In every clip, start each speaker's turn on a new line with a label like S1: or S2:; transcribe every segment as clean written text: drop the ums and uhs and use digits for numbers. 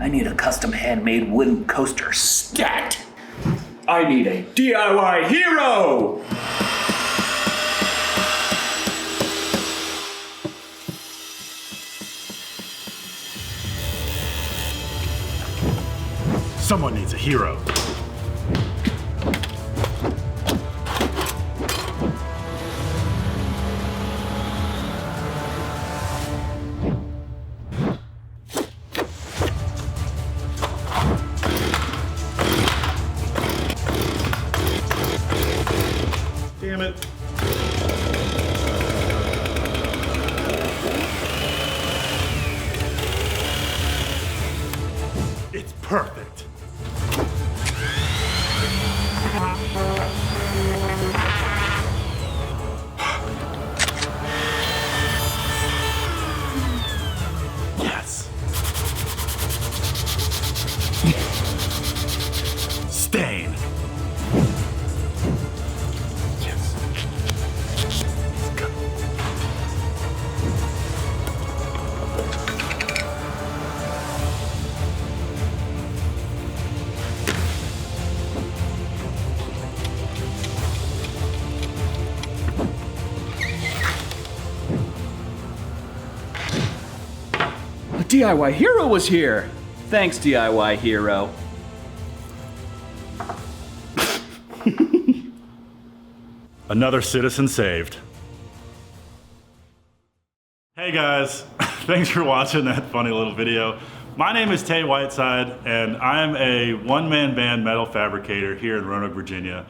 S1: I need a custom handmade wooden coaster stat. I need a DIY hero!
S2: Someone needs a hero. Damn it. It's perfect. Yes. Stain. Yes. Let's go.
S1: A DIY hero was here. Thanks, DIY hero.
S2: Another citizen saved. Hey guys, thanks for watching that funny little video. My name is Tay Whiteside, and I'm a one-man band metal fabricator here in Roanoke, Virginia,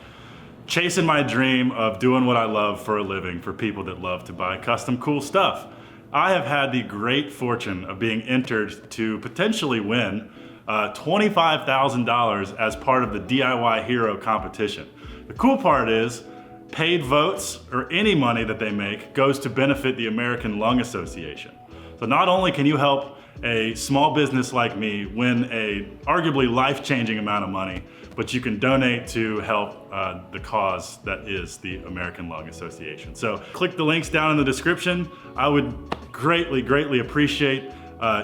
S2: chasing my dream of doing what I love for a living for people that love to buy custom cool stuff. I have had the great fortune of being entered to potentially win $25,000 as part of the DIY Hero competition. The cool part is, paid votes or any money that they make goes to benefit the American Lung Association. So not only can you help a small business like me win a arguably life-changing amount of money, but you can donate to help the cause that is the American Lung Association. So click the links down in the description. I would greatly appreciate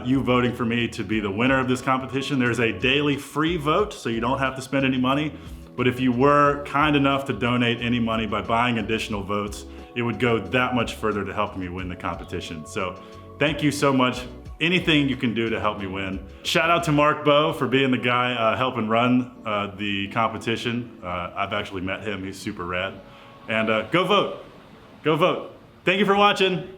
S2: you voting for me to be the winner of this competition. There's a daily free vote, so you don't have to spend any money. But if you were kind enough to donate any money by buying additional votes, it would go that much further to help me win the competition. So thank you so much. Anything you can do to help me win. Shout out to Mark Bowe for being the guy helping run the competition. I've actually met him, he's super rad. And go vote, go vote. Thank you for watching.